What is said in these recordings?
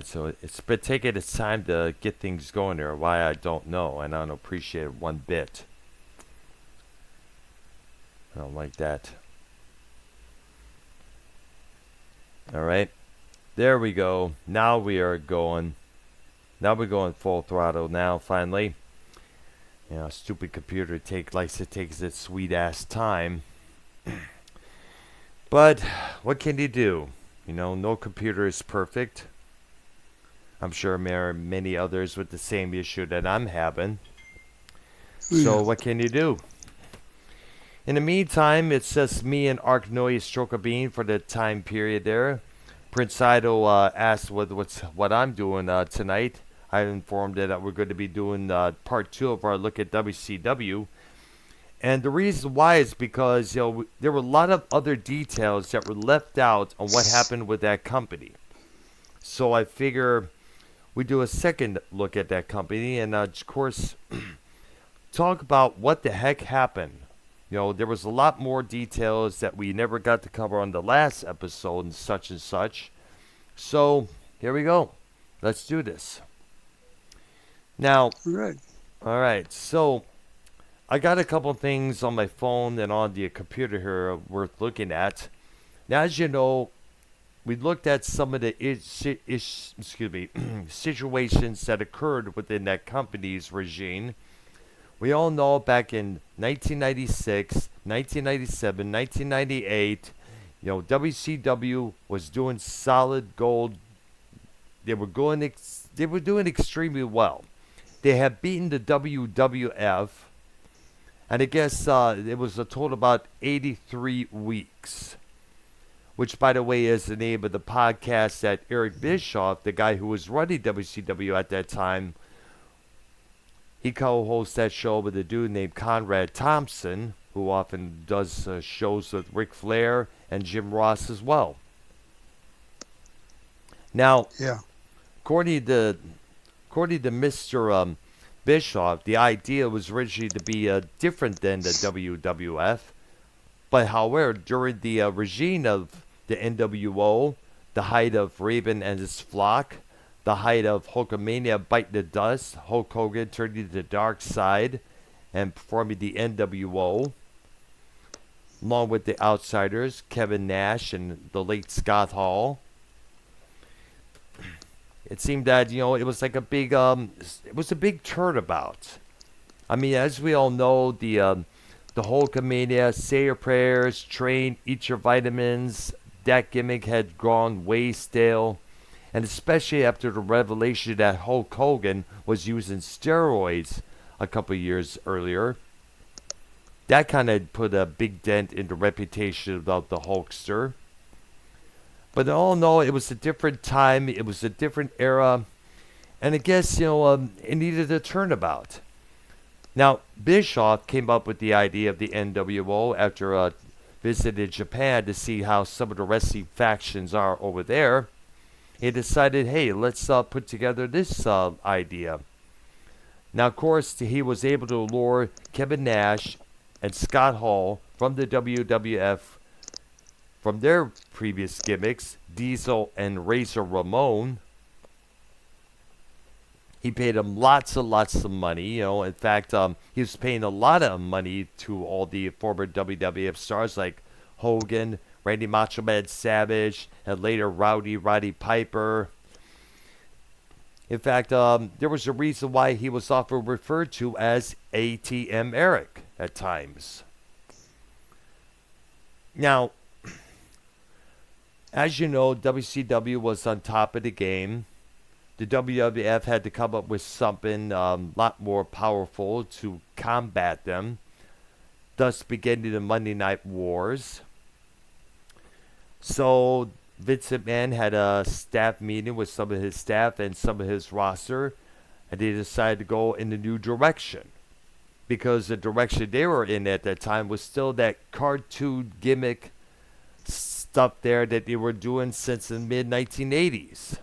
So it's been taking its time to get things going there. Why, I don't know, and I don't appreciate it one bit. I don't like that. All right, there we go. Now we are going. Now we're going full throttle. Now finally, stupid computer likes it takes its sweet ass time. But what can you do? No computer is perfect. I'm sure there are many others with the same issue that I'm having. So what can you do? In the meantime, it's just me and Ark Noise Stroke a Bean for the time period there. Prince Idol asked what I'm doing tonight. I informed that we're going to be doing part 2 of our look at WCW. And the reason why is because there were a lot of other details that were left out on what happened with that company. So I figure we do a second look at that company and of course talk about what the heck happened. There was a lot more details that we never got to cover on the last episode and such and such. So here we go. Let's do this. Now, all right. So I got a couple things on my phone and on the computer here worth looking at. Now, as you know, we looked at some of the situations that occurred within that company's regime. We all know back in 1996, 1997, 1998, WCW was doing solid gold. They were doing extremely well. They had beaten the WWF, and I guess it was a total about 83 weeks, which, by the way, is the name of the podcast that Eric Bischoff, the guy who was running WCW at that time, he co-hosts that show with a dude named Conrad Thompson, who often does shows with Ric Flair and Jim Ross as well. Now, according to Mr. Bischoff, the idea was originally to be different than the WWF, but however, during the regime of the NWO, the height of Raven and his flock, the height of Hulkamania biting the dust, Hulk Hogan turning to the dark side and performing the NWO, along with the Outsiders, Kevin Nash and the late Scott Hall. It seemed that it was like a big turnabout. I mean, as we all know, the Hulkamania, say your prayers, train, eat your vitamins, that gimmick had gone way stale. And especially after the revelation that Hulk Hogan was using steroids a couple of years earlier. That kind of put a big dent in the reputation of the Hulkster. But all in all, it was a different time. It was a different era. And I guess, it needed a turnabout. Now, Bischoff came up with the idea of the NWO after visited Japan to see how some of the wrestling factions are over there. He decided, hey, let's put together this idea. Now, of course, he was able to lure Kevin Nash and Scott Hall from the WWF from their previous gimmicks, Diesel and Razor Ramon. He paid them lots and lots of money. In fact, he was paying a lot of money to all the former WWF stars like Hogan, Randy Macho Man Savage, and later Rowdy Roddy Piper. In fact, there was a reason why he was often referred to as ATM Eric at times. Now, as you know, WCW was on top of the game. The WWF had to come up with something a lot more powerful to combat them, thus beginning the Monday Night Wars. So Vince McMahon had a staff meeting with some of his staff and some of his roster, and they decided to go in a new direction. Because the direction they were in at that time was still that cartoon gimmick stuff there that they were doing since the mid-1980s.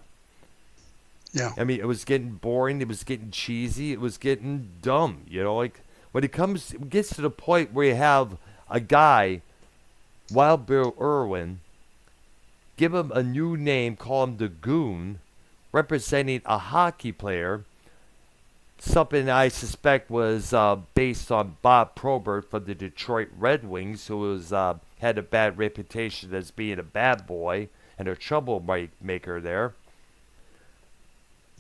Yeah. I mean, it was getting boring, it was getting cheesy, it was getting dumb, like when it gets to the point where you have a guy, Wild Bill Irwin, give him a new name, call him the Goon, representing a hockey player. Something I suspect was based on Bob Probert from the Detroit Red Wings, who was had a bad reputation as being a bad boy and a troublemaker there.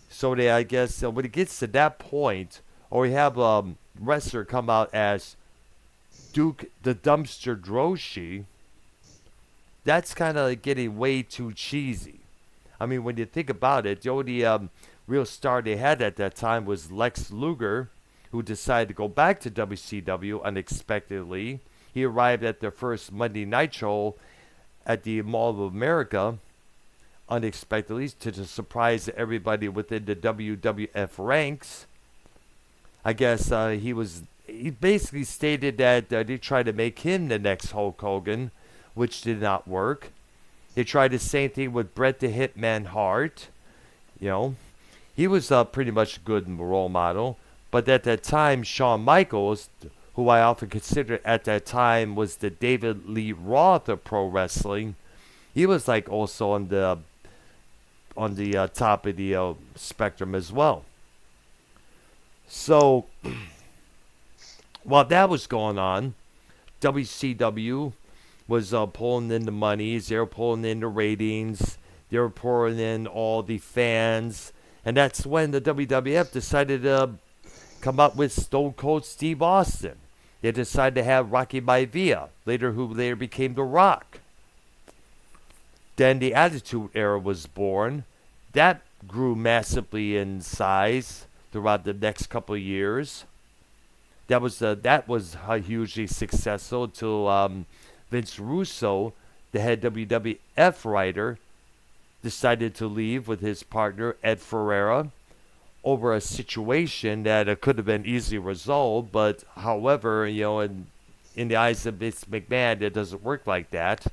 So I guess when it gets to that point, or we have a wrestler come out as Duke the Dumpster Droshi, that's kind of getting way too cheesy. I mean, when you think about it, the only real star they had at that time was Lex Luger, who decided to go back to WCW unexpectedly. He arrived at their first Monday Night Show at the Mall of America unexpectedly, to the surprise of everybody within the WWF ranks. I guess he basically stated that they tried to make him the next Hulk Hogan, which did not work. They tried the same thing with Bret the Hitman Hart. You know, he was pretty much a good role model. But at that time, Shawn Michaels, who I often considered at that time was the David Lee Roth of pro wrestling, he was like also on the top of the spectrum as well. So while that was going on, WCW was pulling in the monies. They were pulling in the ratings. They were pouring in all the fans. And that's when the WWF decided to come up with Stone Cold Steve Austin. They decided to have Rocky Maivia, who later became The Rock. Then the Attitude Era was born. That grew massively in size throughout the next couple of years. That was hugely successful until Vince Russo, the head WWF writer, decided to leave with his partner Ed Ferreira over a situation that could have been easily resolved. But however, in the eyes of Vince McMahon, it doesn't work like that.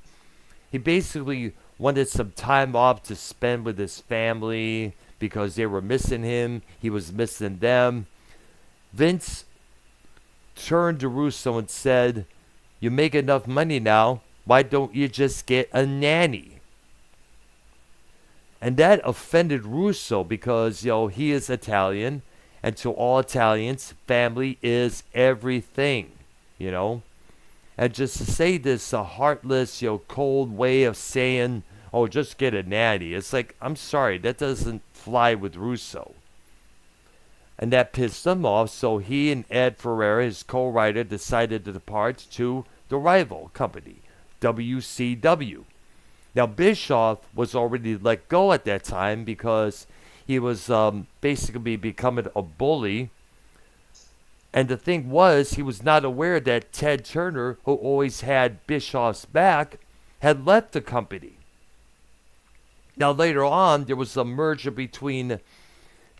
He basically wanted some time off to spend with his family because they were missing him. He was missing them. Vince turned to Russo and said, "You make enough money now. Why don't you just get a nanny?" And that offended Russo because, he is Italian. And to all Italians, family is everything, And just to say this heartless, cold way of saying, "Oh, just get a nanny." It's like, I'm sorry, that doesn't fly with Russo. And that pissed him off, so he and Ed Ferreira, his co-writer, decided to depart to the rival company, WCW. Now, Bischoff was already let go at that time because he was basically becoming a bully. And the thing was, he was not aware that Ted Turner, who always had Bischoff's back, had left the company. Now, later on, there was a merger between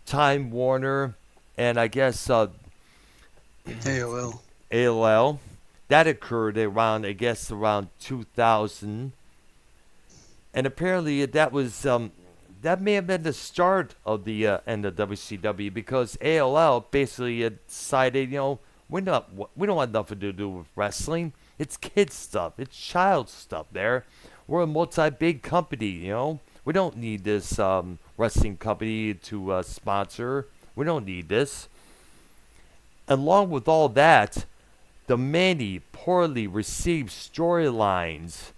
Time Warner and I guess AOL. That occurred around 2000. And apparently that was that may have been the start of the end of WCW, because AOL basically decided, we don't want nothing to do with wrestling. It's kids stuff. It's child stuff there. We're a multi-big company, We don't need this wrestling company to sponsor. We don't need this. Along with all that, the many poorly received storylines,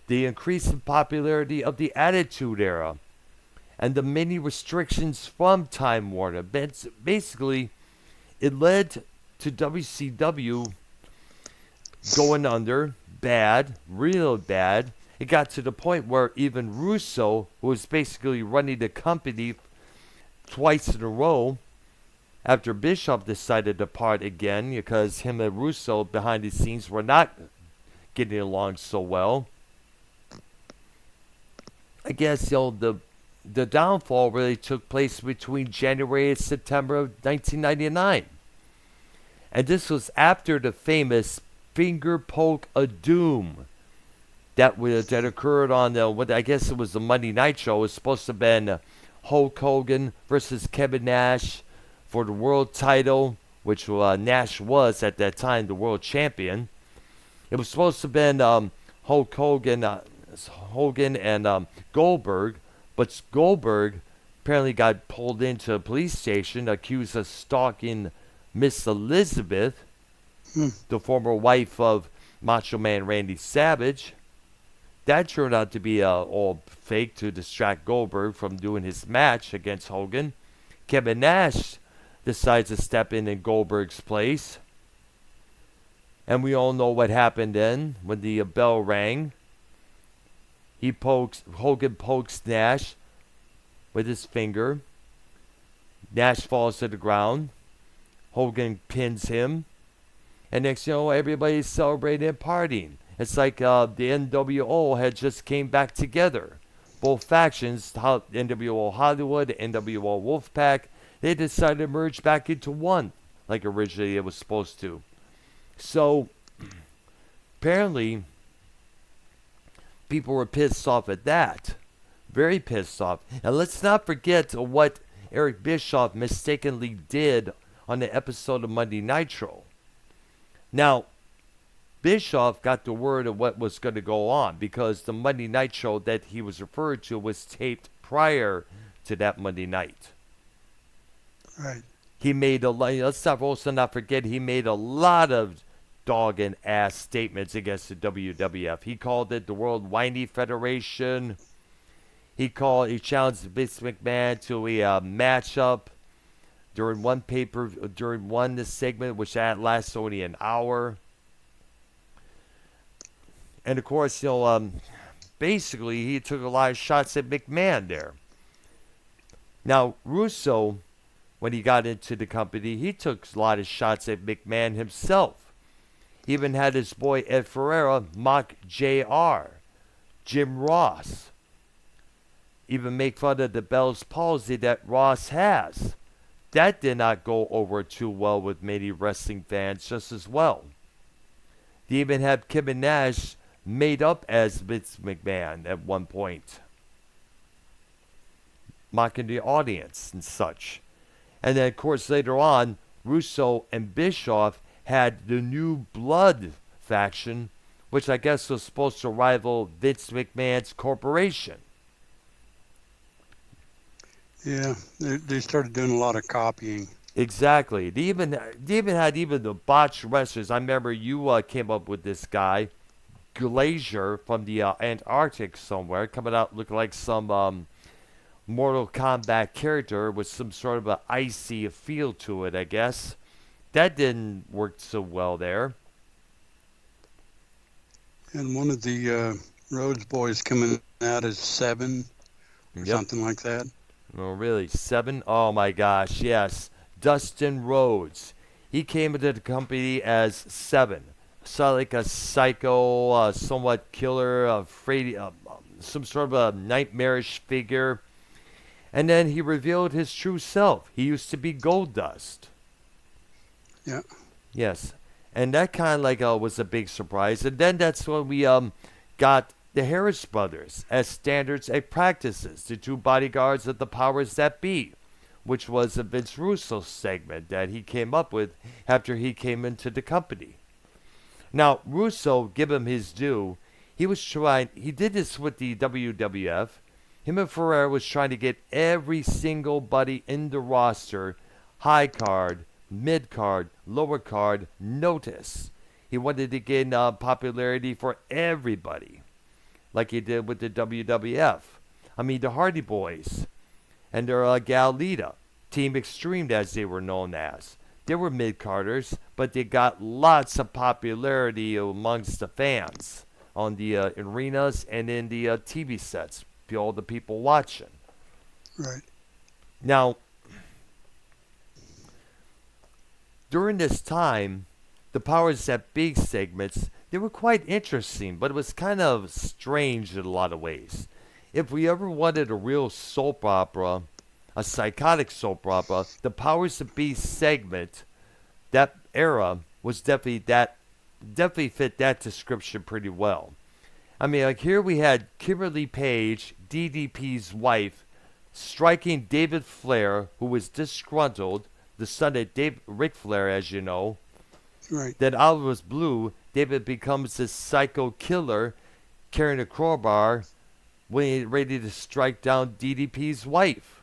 the increasing popularity of the Attitude Era, and the many restrictions from Time Warner, basically, it led to WCW going under bad, real bad. It got to the point where even Russo, who was basically running the company twice in a row, after Bischoff decided to part again, because him and Russo behind the scenes were not getting along so well. I guess, the downfall really took place between January and September of 1999. And this was after the famous Finger Poke of Doom that occurred on what I guess it was the Monday Night Show. It was supposed to have been Hulk Hogan versus Kevin Nash for the world title, which Nash was at that time the world champion. It was supposed to have been Hulk Hogan and Goldberg, but Goldberg apparently got pulled into a police station accused of stalking Miss Elizabeth, the former wife of Macho Man Randy Savage. That turned out to be all fake to distract Goldberg from doing his match against Hogan. Kevin Nash decides to step in Goldberg's place. And we all know what happened then when the bell rang. Hogan pokes Nash with his finger. Nash falls to the ground. Hogan pins him. And next you know, everybody's celebrating and partying. It's like the NWO had just came back together. Both factions, NWO Hollywood, NWO Wolfpack, they decided to merge back into one, like originally it was supposed to. So, apparently, people were pissed off at that. Very pissed off. And let's not forget what Eric Bischoff mistakenly did on the episode of Monday Nitro. Now, Bischoff got the word of what was going to go on because the Monday Night show that he was referred to was taped prior to that Monday night. Right. He made let's also not forget, he made a lot of dog and ass statements against the WWF. He called it the World Whiny Federation. He challenged Vince McMahon to a matchup during one segment, which lasted only an hour. And of course, basically he took a lot of shots at McMahon there. Now, Russo, when he got into the company, he took a lot of shots at McMahon himself. He even had his boy Ed Ferreira mock JR, Jim Ross, even make fun of the Bell's palsy that Ross has. That did not go over too well with many wrestling fans just as well. They even had Kevin Nash made up as Vince McMahon at one point, mocking the audience and such. And then, of course, later on, Russo and Bischoff had the New Blood faction, which I guess was supposed to rival Vince McMahon's corporation. Yeah, they started doing a lot of copying. Exactly. They even had the botched wrestlers. I remember you came up with this guy, Glacier from the Antarctic somewhere, coming out looking like some Mortal Kombat character with some sort of an icy feel to it, I guess. That didn't work so well there. And one of the Rhodes boys coming out as 7 or something like that. Oh, really? 7? Oh, my gosh, yes. Dustin Rhodes. He came into the company as 7. So like a psycho, somewhat killer, afraid, some sort of a nightmarish figure. And then he revealed his true self. He used to be Goldust. Yeah. Yes. And that kind of was a big surprise. And then that's when we got the Harris brothers as standards and practices, the 2 bodyguards of the powers that be, which was a Vince Russo segment that he came up with after he came into the company. Now, Russo, give him his due, he did this with the WWF. Him and Ferrer was trying to get every single buddy in the roster, high card, mid card, lower card, notice. He wanted to gain popularity for everybody, like he did with the WWF. I mean, the Hardy Boys and their gal Lita, Team Extreme as they were known as. They were mid-carders, but they got lots of popularity amongst the fans on the arenas and in the TV sets, all the people watching. Right. Now, during this time, the Powers That Be segments, they were quite interesting, but it was kind of strange in a lot of ways. If we ever wanted a real soap opera, a psychotic soap opera, the Powers That Be segment, that era, was definitely fit that description pretty well. I mean, like here we had Kimberly Page, DDP's wife, striking David Flair, who was disgruntled, the son of Ric Flair, as you know. Right. Then out was blue, David becomes this psycho killer, carrying a crowbar, ready to strike down DDP's wife.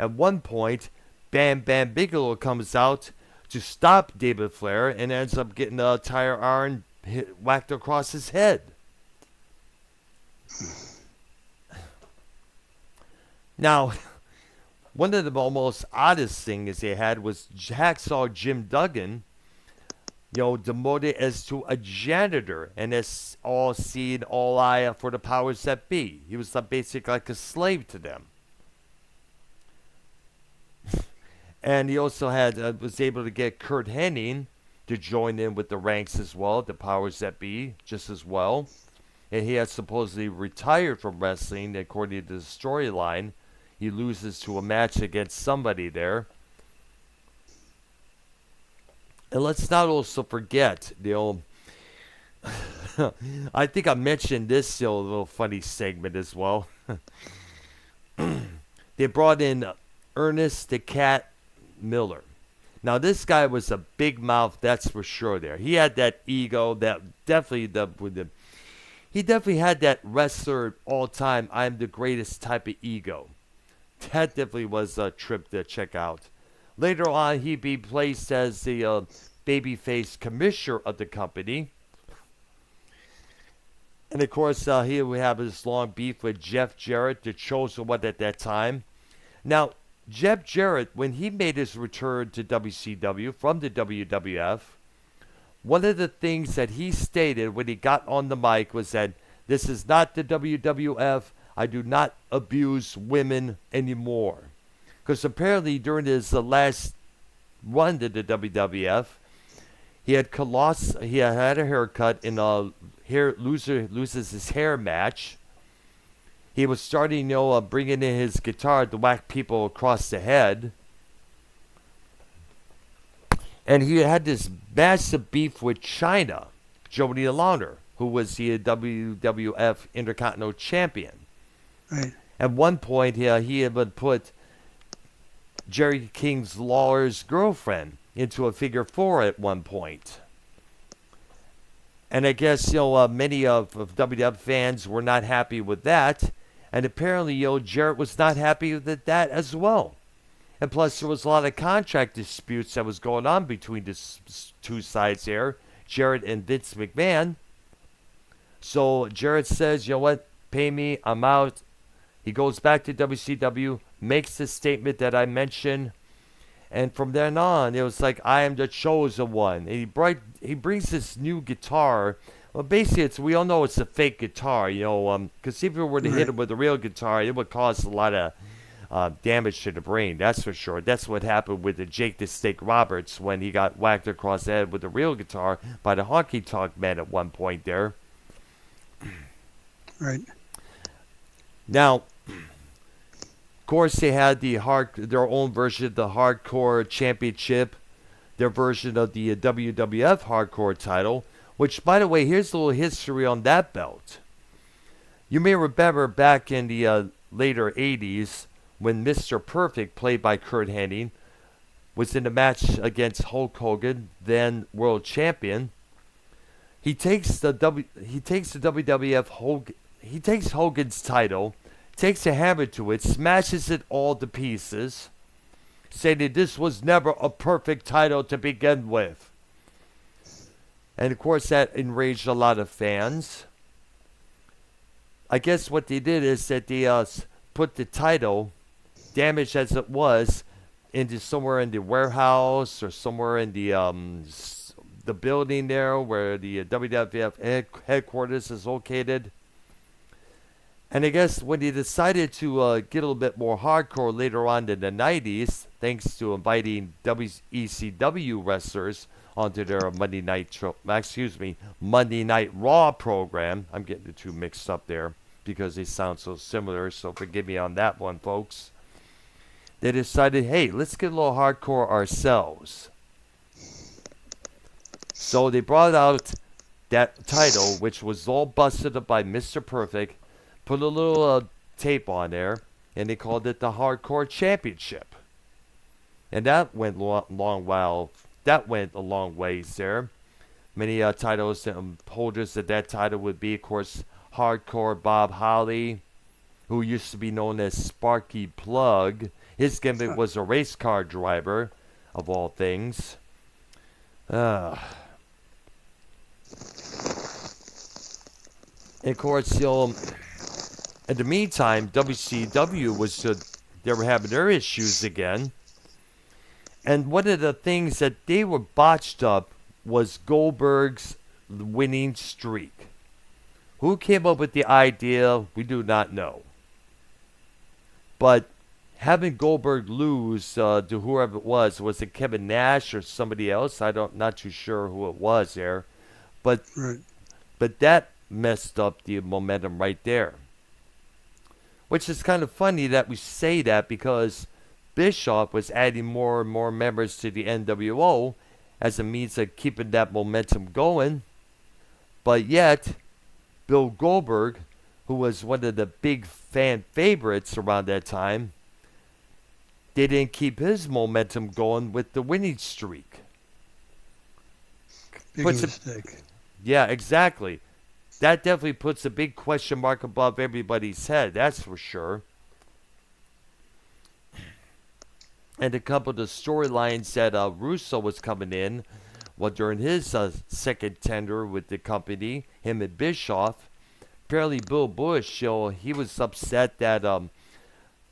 At one point, Bam Bam Bigelow comes out to stop David Flair and ends up getting a tire iron whacked across his head. Now, one of the almost oddest things they had was Hacksaw Jim Duggan, demoted as to a janitor, and as all seen, all eye for the powers that be. He was basically like a slave to them. And he also was able to get Kurt Hennig to join in with the ranks as well, the powers that be, just as well. And he had supposedly retired from wrestling, according to the storyline. He loses to a match against somebody there. And let's not also forget, I think I mentioned this little funny segment as well. They brought in Ernest the Cat Miller. Now this guy was a big mouth, that's for sure. There, he had that ego, that definitely he definitely had that wrestler all time, I'm the greatest type of ego. That definitely was a trip to check out. Later on, he'd be placed as the babyface commissioner of the company. And of course, he would have his long beef with Jeff Jarrett, the chosen one at that time. Now, Jeff Jarrett, when he made his return to WCW from the WWF, one of the things that he stated when he got on the mic was that this is not the WWF. I do not abuse women anymore. Because apparently during his last run to the WWF, he had a haircut in a loses his hair match. He was starting, bringing in his guitar to whack people across the head. And he had this massive beef with China, Jody Launer, who was the WWF Intercontinental Champion. Right. At one point, he had put Jerry King Lawler's girlfriend into a figure four at one point. And I guess, many of WWF fans were not happy with that. And apparently, Jarrett was not happy with that as well. And plus, there was a lot of contract disputes that was going on between the two sides there, Jarrett and Vince McMahon. So Jarrett says, you know what, pay me, I'm out. He goes back to WCW, makes the statement that I mentioned. And from then on, it was like, I am the chosen one. And he brings this new guitar. Well, basically, we all know it's a fake guitar, because if you were to hit it with a real guitar, it would cause a lot of damage to the brain, that's for sure. That's what happened with the Jake the Snake Roberts when he got whacked across the head with a real guitar by the Honky Tonk Man at one point there. Right. Now, of course, they had their own version of the Hardcore Championship, their version of the WWF Hardcore title, which, by the way, here's a little history on that belt. You may remember back in the later 80s when Mr. Perfect, played by Kurt Hennig, was in a match against Hulk Hogan, then world champion. He takes the WWF he takes Hogan's title, takes a hammer to it, smashes it all to pieces, saying that this was never a perfect title to begin with. And of course that enraged a lot of fans. I guess what they did is that they put the title, damaged as it was, into somewhere in the warehouse or somewhere in the building there where the WWF headquarters is located. And I guess when he decided to get a little bit more hardcore later on in the 90s, thanks to inviting WCW wrestlers onto their Monday Night Raw program. I'm getting the two mixed up there because they sound so similar, so forgive me on that one, folks. They decided, hey, let's get a little hardcore ourselves. So they brought out that title, which was all busted up by Mr. Perfect, put a little tape on there, and they called it the Hardcore Championship. And that went that went a long ways there. Many titles holders of that title would be, of course, Hardcore Bob Holly, who used to be known as Sparky Plug. His gimmick was a race car driver, of all things. And of course, in the meantime, WCW they were having their issues again. And one of the things that they were botched up was Goldberg's winning streak. Who came up with the idea, we do not know. But having Goldberg lose to whoever it was it Kevin Nash or somebody else? Not too sure who it was there. But that messed up the momentum right there. Which is kind of funny that we say that, because Bischoff was adding more and more members to the NWO as a means of keeping that momentum going. But yet, Bill Goldberg, who was one of the big fan favorites around that time, they didn't keep his momentum going with the winning streak. Big mistake. Yeah, exactly. That definitely puts a big question mark above everybody's head, that's for sure. And a couple of the storylines that Russo was coming in, during his second tender with the company, him and Bischoff, apparently Bill Bush, he was upset that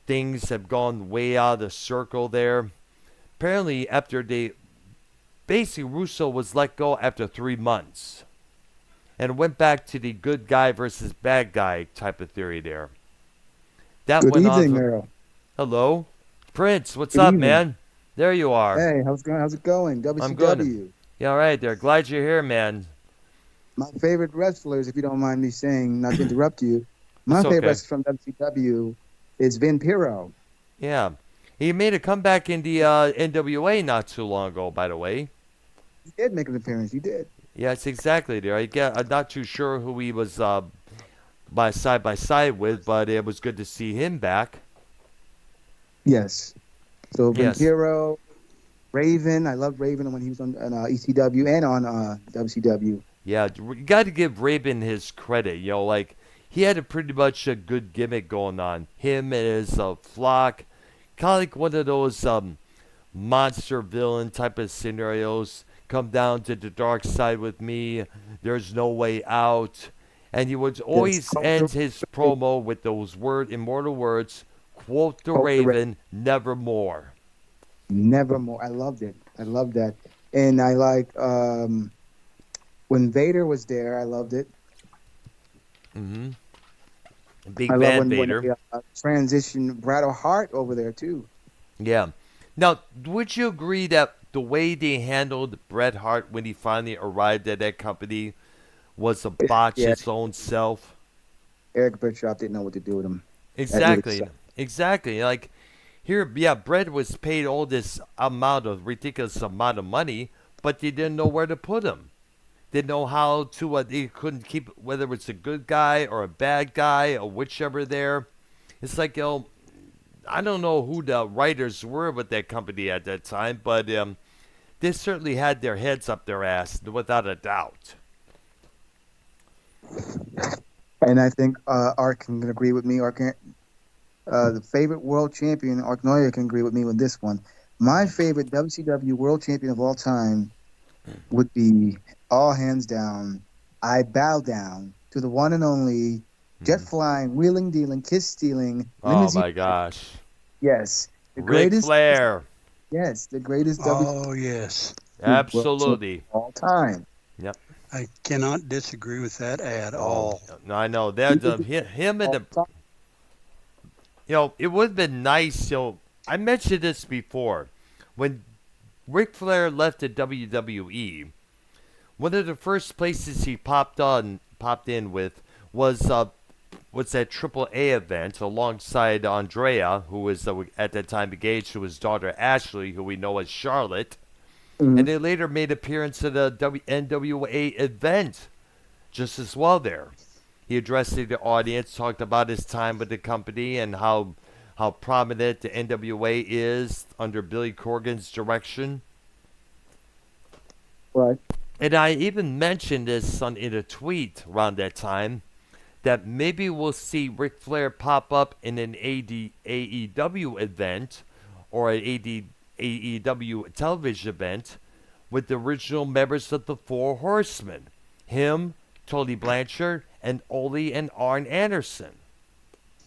things have gone way out of the circle there. Apparently, basically Russo was let go after 3 months. And went back to the good guy versus bad guy type of theory there. That Good went evening, on. Earl. Hello, Prince. What's Good up, evening. man? There you are. Hey, how's it going? WCW. I'm good. Yeah, all right there. Glad you're here, man. My favorite wrestlers, if you don't mind me saying, not to interrupt you, my It's favorite okay. wrestler from WCW is Vampiro. Yeah. He made a comeback in the NWA not too long ago, by the way. He did make an appearance. He did. Yes, exactly there. I'm not too sure who he was side by side with, but it was good to see him back. Yes. So Yes. Vampiro, Raven. I loved Raven when he was on ECW and on WCW. Yeah, you got to give Raven his credit. He had a pretty much a good gimmick going on. Him and his flock, kind of like one of those monster villain type of scenarios. Come down to the dark side with me. There's no way out. And he would always end his promo with those immortal words, quote the Raven, nevermore. Nevermore. I loved it. I loved that. And I like when Vader was there, I loved it. Mm-hmm. Big I love Van when Vader. they transitioned Bret Hart over there, too. Yeah. Now, would you agree that the way they handled Bret Hart when he finally arrived at that company was a botch its own self? Eric Bischoff didn't know what to do with him. Exactly. Exactly. Like, here, Bret was paid all this ridiculous amount of money, but they didn't know where to put him. Didn't know how to, they couldn't keep, whether it's a good guy or a bad guy or whichever there. It's like, I don't know who the writers were with that company at that time, but they certainly had their heads up their ass, without a doubt. And I think Art can agree with me. The favorite world champion, Art Neuer, can agree with me with this one. My favorite WCW world champion of all time would be, all hands down, I bow down to the one and only jet flying, wheeling dealing, kiss stealing. Oh my gosh. Yes. The Ric greatest. Flair. Yes, the greatest Oh, yes. Absolutely. of all time. Yep. I cannot disagree with that at all. No, I know. Him and the... it would have been nice, I mentioned this before. When Ric Flair left the WWE, one of the first places he popped in with was that AAA event alongside Andrea, who was at that time engaged to his daughter Ashley, who we know as Charlotte. Mm-hmm. And they later made appearance at a NWA event just as well there. He addressed the audience, talked about his time with the company and how prominent the NWA is under Billy Corgan's direction. Right. And I even mentioned this in a tweet around that time, that maybe we'll see Ric Flair pop up in an AEW event or an AEW television event with the original members of the Four Horsemen. Him, Tully Blanchard, and Ole and Arn Anderson.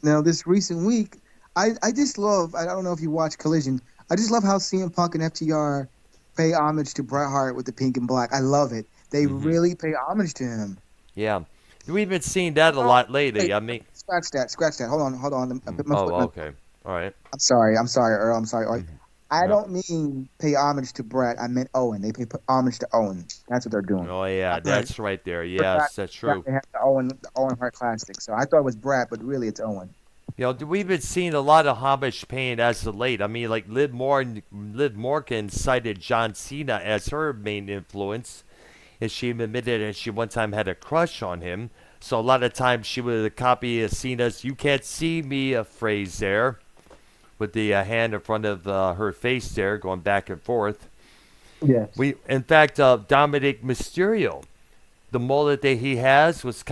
Now, this recent week, I just love, I don't know if you watch Collision, I just love how CM Punk and FTR pay homage to Bret Hart with the pink and black. I love it. They really pay homage to him. Yeah. We've been seeing that a lot lately. I mean, scratch that. Hold on. okay. All right. I'm sorry, Earl. I'm sorry. I don't mean pay homage to Bret. I meant Owen. They pay homage to Owen. That's what they're doing. Oh yeah, that's right there. Yes, that's true. They have the Owen Hart Classic. So I thought it was Bret, but really it's Owen. You know, we've been seeing a lot of homage paying as of late. I mean, like Liv Morgan cited John Cena as her main influence, and she admitted that she one time had a crush on him. So a lot of times she would copy Cena's "You can't see me" phrase there, with the hand in front of her face there, going back and forth. Yes. In fact, Dominic Mysterio, the mullet that he has was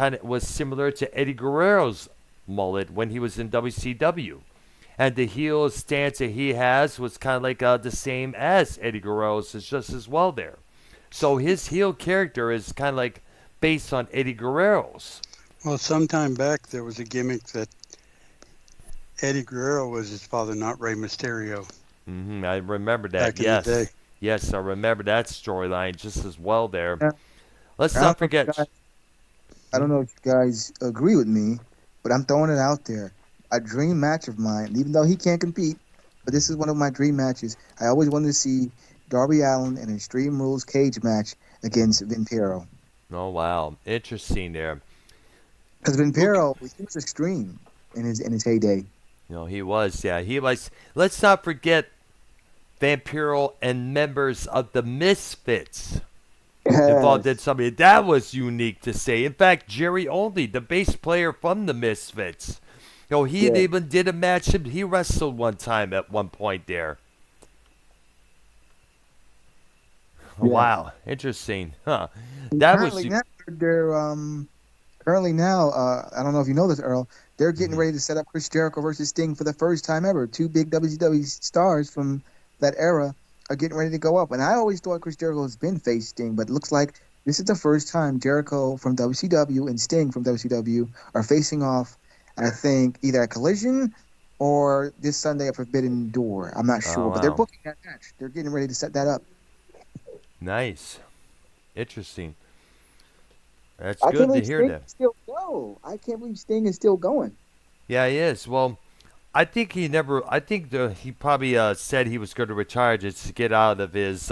similar to Eddie Guerrero's mullet when he was in WCW, and the heel stance that he has was kind of like the same as Eddie Guerrero's, is just as well there. So his heel character is kind of like based on Eddie Guerrero's. Well, sometime back there was a gimmick that Eddie Guerrero was his father, not Rey Mysterio. I remember that. Back in the day. Yes, I remember that storyline just as well there. Yeah. Let's not forget. I don't know if you guys agree with me, but I'm throwing it out there. A dream match of mine, even though he can't compete, but this is one of my dream matches. I always wanted to see Darby Allin in an Extreme Rules cage match against Vampiro. Oh, wow. Interesting there. Because Vampiro, he was extreme in his heyday. You know, he was, yeah. He was. Let's not forget Vampiro and members of the Misfits. Involved in something that was unique to say. In fact, Jerry Only, the bass player from the Misfits, you know, he even did a match. He wrestled one time at one point there. Yeah. Wow, interesting, huh? That currently was. Now, currently now, I don't know if you know this, Earl. They're getting ready to set up Chris Jericho versus Sting for the first time ever. Two big WCW stars from that era are getting ready to go up. And I always thought Chris Jericho has been face Sting, but it looks like this is the first time Jericho from WCW and Sting from WCW are facing off, I think, either at Collision or this Sunday at Forbidden Door. I'm not sure, but they're booking that match. They're getting ready to set that up. Nice. Interesting. That's good to hear that. I can't believe Sting is still going. Yeah, he is. Well, I think he never. I think he probably said he was going to retire just to get out of his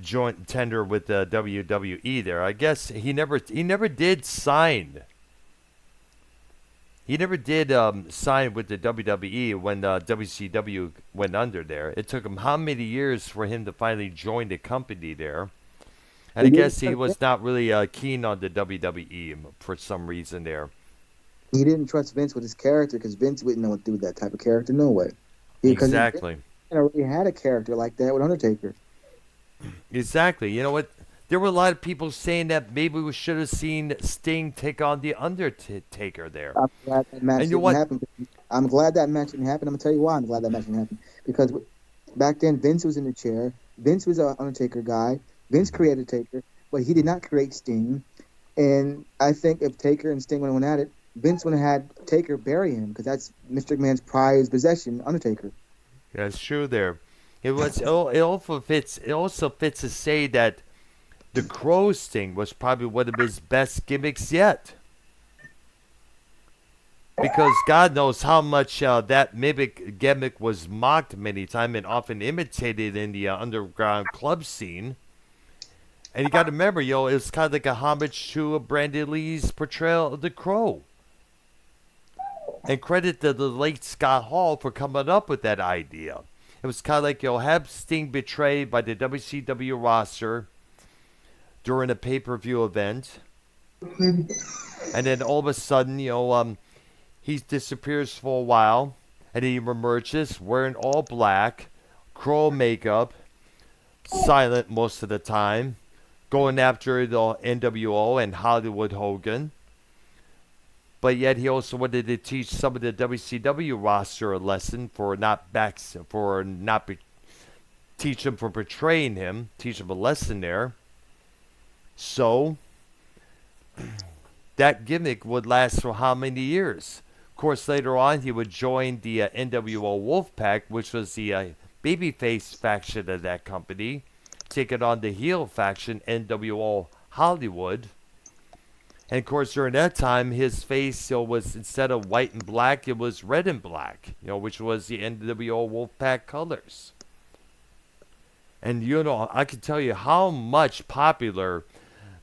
joint tender with the WWE. There, I guess he never did sign. He never did sign with the WWE when WCW went under there. It took him how many years for him to finally join the company there? And I guess he was not really keen on the WWE for some reason there. He didn't trust Vince with his character because Vince wouldn't know what to do with that type of character. No way. Exactly. He already had a character like that with Undertaker. Exactly. You know what? There were a lot of people saying that maybe we should have seen Sting take on the Undertaker there. I'm glad that match didn't happen. I'm glad that match didn't happen. I'm going to tell you why I'm glad that match didn't happen. Because back then, Vince was in the chair. Vince was an Undertaker guy. Vince created Taker, but he did not create Sting. And I think if Taker and Sting would have went at it, Vince would have had Taker bury him because that's Mr. McMahon's prized possession, Undertaker. That's true there. It also fits to say that the Crow Sting was probably one of his best gimmicks yet. Because God knows how much that mimic gimmick was mocked many times and often imitated in the underground club scene. And you got to remember, it was kind of like a homage to Brandon Lee's portrayal of the Crow. And credit to the late Scott Hall for coming up with that idea. It was kind of like, have Sting betrayed by the WCW roster during a pay-per-view event. And then all of a sudden, he disappears for a while. And he emerges wearing all black, crow makeup, silent most of the time, going after the NWO and Hollywood Hogan. but yet he also wanted to teach some of the WCW roster a lesson for not teach him for betraying him, teach him a lesson there. So that gimmick would last for how many years? Of course, later on he would join the NWO Wolfpack, which was the babyface faction of that company, taking on the heel faction NWO Hollywood. And of course, during that time, his face was, instead of white and black, it was red and black, which was the NWO Wolfpack colors. And I can tell you how much popular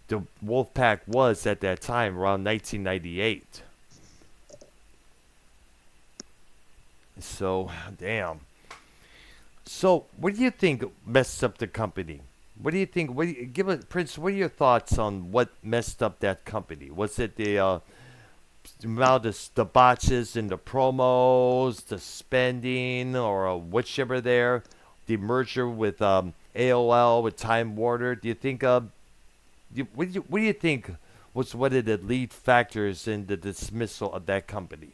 the Wolfpack was at that time, around 1998. So, damn. So, what do you think messed up the company? What do you think? Prince, what are your thoughts on what messed up that company? Was it the amount of the botches in the promos, the spending, or whichever there, the merger with AOL, with Time Warner? Do you think, what do you think was one of the lead factors in the dismissal of that company?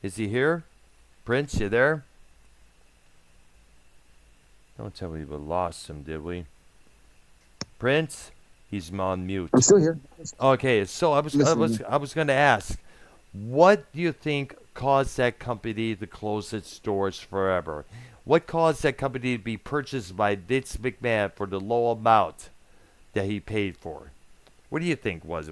Is he here? Prince, you there? Don't tell me we lost him, did we? Prince, he's on mute. I'm still here. Okay, so I was going to ask, what do you think caused that company to close its doors forever? What caused that company to be purchased by Vince McMahon for the low amount that he paid for? What do you think it was?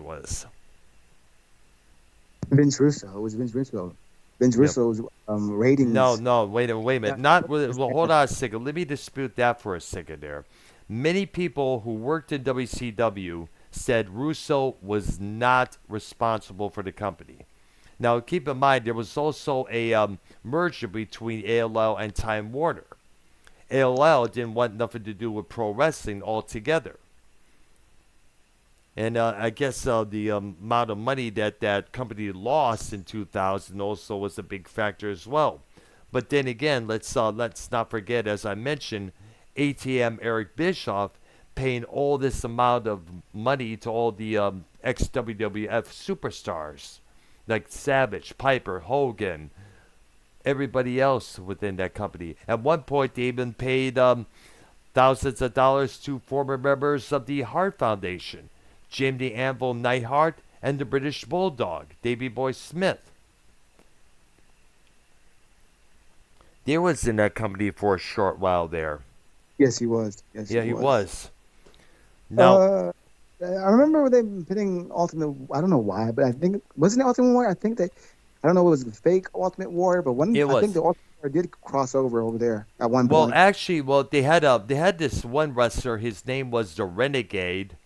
Vince Russo. It was Vince Russo. Vince Russo's ratings. No, wait a minute. Hold on a second. Let me dispute that for a second there. Many people who worked in WCW said Russo was not responsible for the company. Now, keep in mind, there was also a merger between AOL and Time Warner. AOL didn't want nothing to do with pro wrestling altogether. And I guess the amount of money that company lost in 2000 also was a big factor as well. But then again, let's not forget, as I mentioned, ATM Eric Bischoff paying all this amount of money to all the ex-WWF superstars like Savage, Piper, Hogan, everybody else within that company. At one point, they even paid thousands of dollars to former members of the Hart Foundation, Jim the Anvil Neidhart, and the British Bulldog, Davey Boy Smith. They was in that company for a short while there. Yes, he was. Yes, he was. Now, I remember they putting Ultimate. I don't know why, but I think wasn't it Ultimate Warrior? I think I don't know if it was a fake Ultimate Warrior, but I think the Ultimate Warrior did cross over there at one point. Well, actually, they had this one wrestler. His name was the Renegade.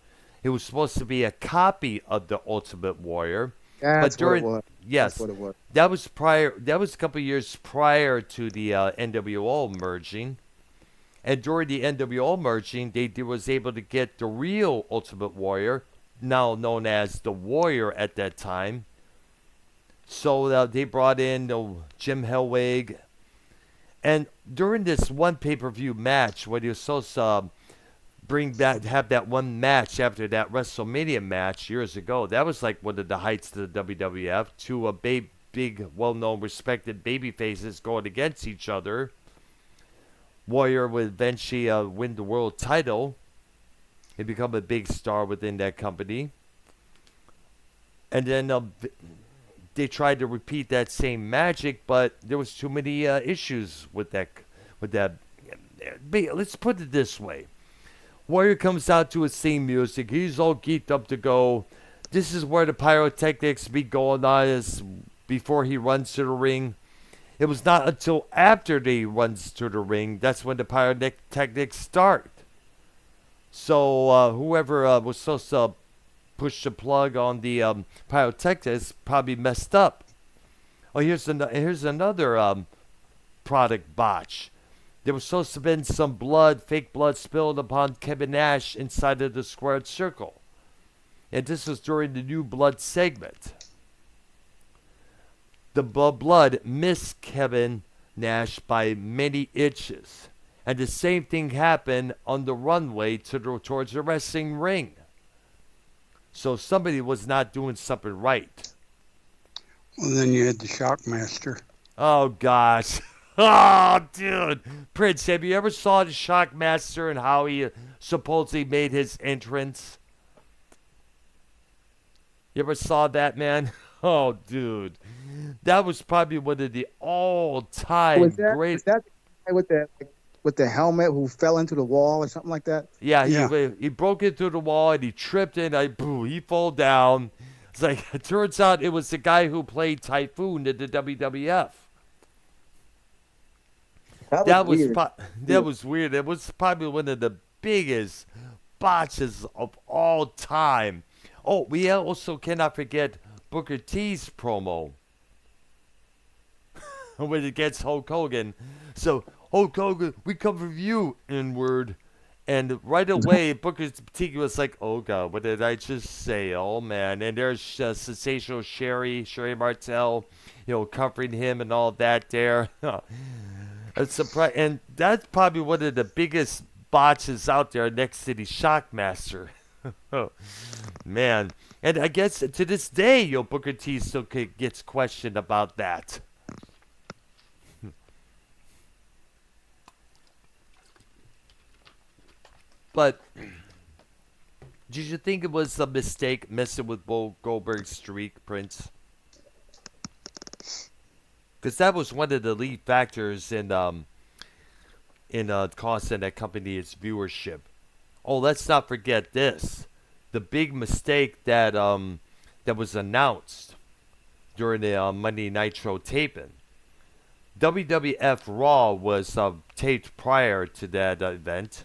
He was supposed to be a copy of the Ultimate Warrior. That's what it was. Yes, that's what it was. That was prior. That was a couple of years prior to the NWO merging. And during the NWO merging, they was able to get the real Ultimate Warrior, now known as the Warrior at that time. So they brought in Jim Hellwig. And during this one pay-per-view match, when he was supposed to have that one match after that WrestleMania match years ago, that was like one of the heights of the WWF. Two big, well-known, respected baby faces going against each other. Warrior would eventually win the world title and become a big star within that company. And then they tried to repeat that same magic, but there was too many issues with that. Let's put it this way. Warrior comes out to his theme music. He's all geeked up to go. This is where the pyrotechnics be going on before he runs to the ring. It was not until after he runs to the ring that's when the pyrotechnics start. So whoever was supposed to push the plug on the pyrotechnics probably messed up. Oh, here's another product botch. There was supposed to have been some fake blood spilled upon Kevin Nash inside of the squared circle. And this was during the New Blood segment. The blood missed Kevin Nash by many inches. And the same thing happened on the runway towards the wrestling ring. So somebody was not doing something right. Well, then you had the Shockmaster. Oh, gosh. Oh, dude. Prince, have you ever saw the Shockmaster and how he supposedly made his entrance? You ever saw that, man? Oh, dude. That was probably one of the all-time Was great... that the guy with the helmet who fell into the wall or something like that? Yeah, Yeah. he broke into the wall and he tripped and he fell down. It's like, it turns out it was the guy who played Typhoon in the WWF. That was weird. That was weird. It was probably one of the biggest botches of all time. Oh, we also cannot forget Booker T's promo when it gets Hulk Hogan. So, Hulk Hogan, we come from you, N-word. And right away, Booker T was like, oh, God, what did I just say? Oh, man. And there's sensational Sherry Martel, comforting him and all that there. It's surprising. And that's probably one of the biggest botches out there next to the Shockmaster. Oh, man. And I guess to this day, Booker T still gets questioned about that. But did you think it was a mistake messing with Goldberg's streak, Prince? Because that was one of the lead factors in costing that company its viewership. Oh, let's not forget this: the big mistake that was announced during the Monday Nitro taping. WWF Raw was taped prior to that event,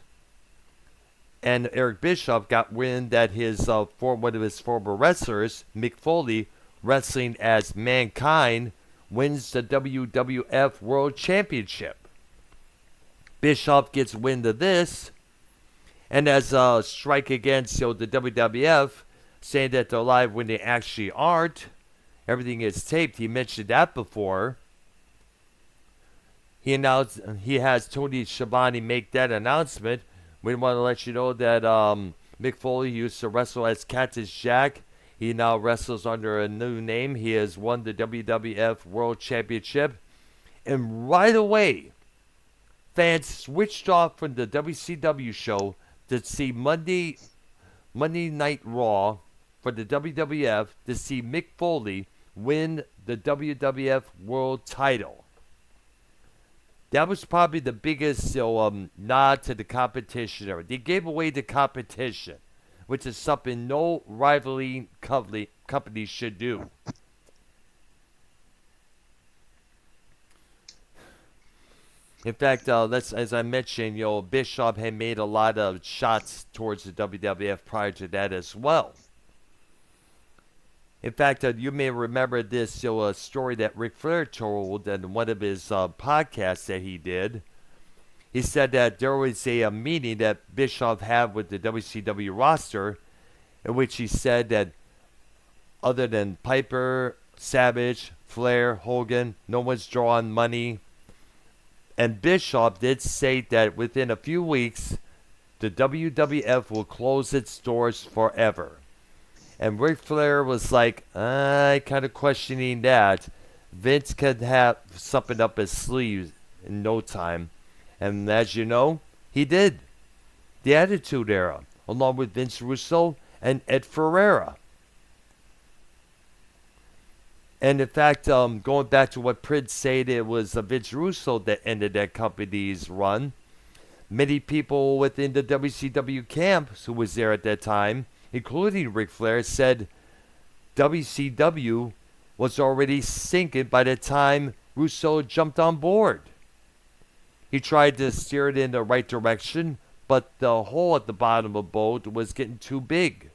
and Eric Bischoff got wind that one of his former wrestlers, Mick Foley, wrestling as Mankind, wins the WWF World Championship. Bischoff gets wind of this, and as a strike against the WWF, saying that they're live when they actually aren't. Everything is taped. He mentioned that before. He announced he has Tony Schiavone make that announcement. We want to let you know that Mick Foley used to wrestle as Cactus Jack. He now wrestles under a new name. He has won the WWF World Championship. And right away, fans switched off from the WCW show to see Monday Night Raw for the WWF to see Mick Foley win the WWF World title. That was probably the biggest nod to the competition. They gave away the competition, which is something no rivaling company should do. In fact, as I mentioned, Bischoff had made a lot of shots towards the WWF prior to that as well. In fact, you may remember this a story that Ric Flair told in one of his podcasts that he did. He said that there was a meeting that Bischoff had with the WCW roster in which he said that other than Piper, Savage, Flair, Hogan, no one's drawing money. And Bischoff did say that within a few weeks, the WWF will close its doors forever. And Ric Flair was like, kind of questioning that. Vince could have something up his sleeves in no time. And as you know, he did. The Attitude Era, along with Vince Russo and Ed Ferreira. And in fact, going back to what Prince said, it was Vince Russo that ended that company's run. Many people within the WCW camp who was there at that time, including Ric Flair, said WCW was already sinking by the time Russo jumped on board. He tried to steer it in the right direction, but the hole at the bottom of the boat was getting too big.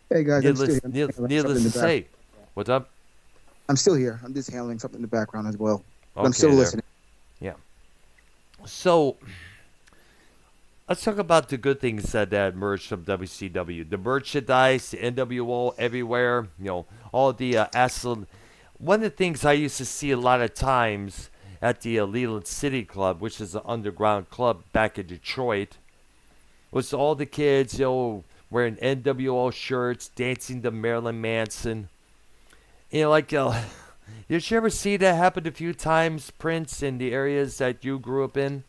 Hey guys, Needless to say. What's up? I'm still here. I'm just handling something in the background as well. Okay, I'm still listening. Yeah. So, let's talk about the good things that emerged from WCW. The merchandise, the NWO everywhere, all the one of the things I used to see a lot of times at the Leland City Club, which is an underground club back in Detroit, was all the kids, wearing NWO shirts, dancing to Marilyn Manson. You know, like, did you ever see that happen a few times, Prince, in the areas that you grew up in?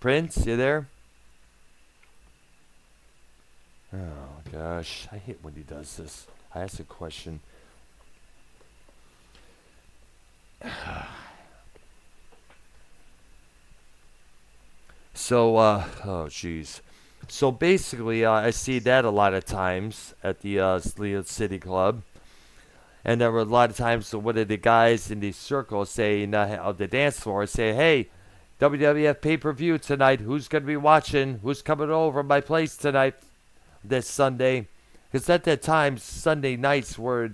Prince, you there? Oh, gosh. I hate when he does this. I asked a question. So, oh, jeez. So basically, I see that a lot of times at the Leo City Club. And there were a lot of times one of the guys in the circle saying, of the dance floor, say, hey, WWF pay-per-view tonight. Who's going to be watching? Who's coming over my place tonight, this Sunday? Because at that time, Sunday nights were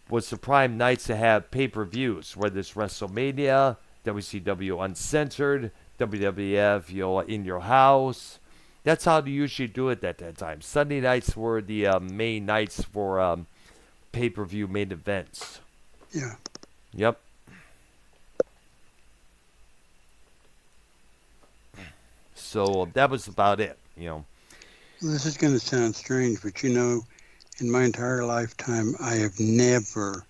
was the prime nights to have pay-per-views, whether it's WrestleMania, WCW Uncensored, WWF, in your house. That's how they usually do it at that time. Sunday nights were the main nights for pay-per-view main events. Yeah. Yep. So that was about it, This is going to sound strange, but in my entire lifetime, I have never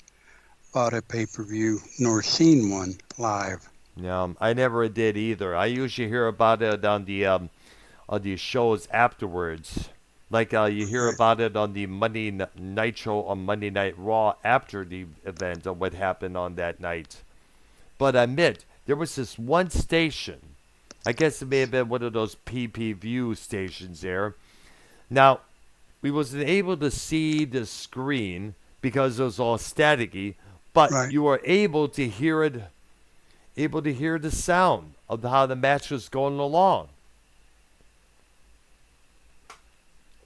bought a pay-per-view nor seen one live. Yeah, I never did either. I usually hear about it on the shows afterwards. Like you hear about it on the Monday Night Show on Monday Night Raw after the event of what happened on that night. But I admit, there was this one station. I guess it may have been one of those PPV stations there. Now, we wasn't able to see the screen because it was all staticky, but Right. you were able to hear it, able to hear the sound of how the match was going along.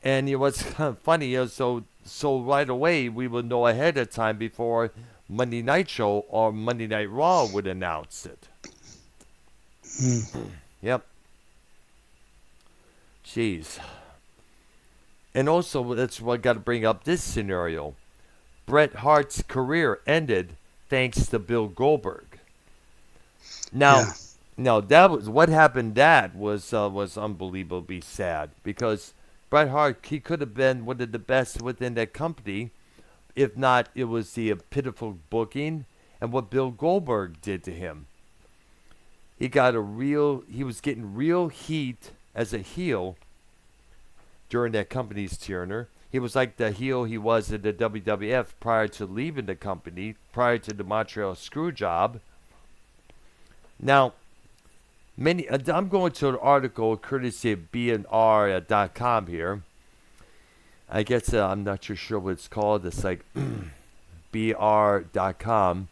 And what's kind of funny is so right away we would know ahead of time before Monday Night Show or Monday Night Raw would announce it. Yep. Jeez. And also, that's what I got to bring up this scenario. Bret Hart's career ended thanks to Bill Goldberg. Now, that was what happened. That was unbelievably sad because Bret Hart, he could have been one of the best within that company. If not, it was the pitiful booking and what Bill Goldberg did to him. He was getting real heat as a heel during that company's tenure. He was like the heel he was in the WWF prior to leaving the company, prior to the Montreal Screwjob. Now, I'm going to an article courtesy of bnr.com here. I guess I'm not too sure what it's called. It's like br.com.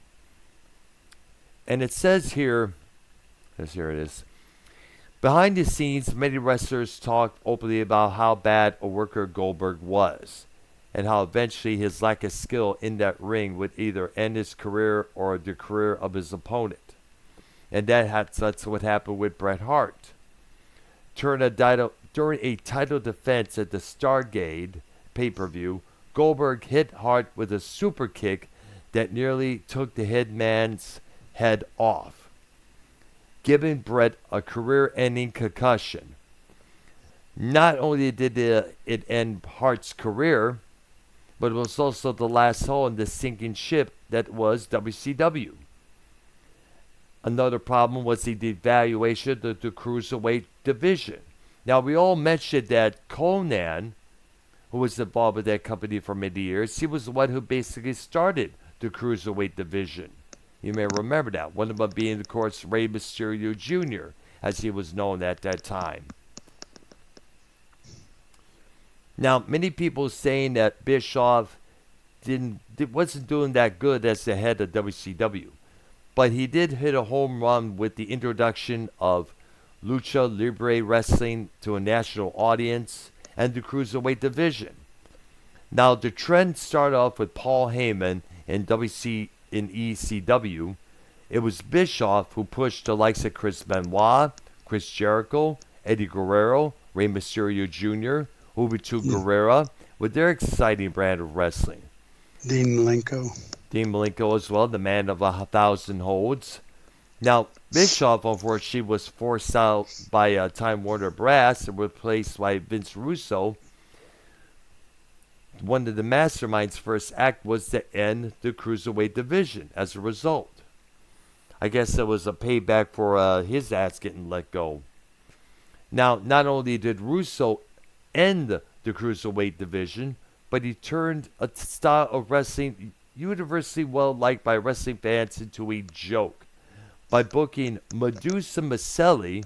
And it says here, here it is. Behind the scenes, many wrestlers talked openly about how bad a worker Goldberg was, and how eventually his lack of skill in that ring would either end his career or the career of his opponent. And that's what happened with Bret Hart. During a title defense at the Starrcade pay-per-view, Goldberg hit Hart with a super kick that nearly took the headman's head off, giving Bret a career-ending concussion. Not only did it end Hart's career, but it was also the last hole in the sinking ship that was WCW. Another problem was the devaluation of the cruiserweight division. Now, we all mentioned that Conan, who was involved with that company for many years, he was the one who basically started the cruiserweight division. You may remember that. One of them being, of course, Rey Mysterio Jr., as he was known at that time. Now, many people saying that Bischoff wasn't doing that good as the head of WCW. But he did hit a home run with the introduction of Lucha Libre Wrestling to a national audience and the Cruiserweight division. Now, the trend started off with Paul Heyman in ECW. It was Bischoff who pushed the likes of Chris Benoit, Chris Jericho, Eddie Guerrero, Rey Mysterio Jr., Juventud Guerrera, with their exciting brand of wrestling. Dean Malenko as well, the man of 1,000 holds. Now, Bischoff, unfortunately, was forced out by Time Warner Brass and replaced by Vince Russo. One of the mastermind's first act was to end the cruiserweight division as a result. I guess it was a payback for his ass getting let go. Now, not only did Russo end the cruiserweight division, but he turned a style of wrestling universally well liked by wrestling fans into a joke by booking Medusa Maselli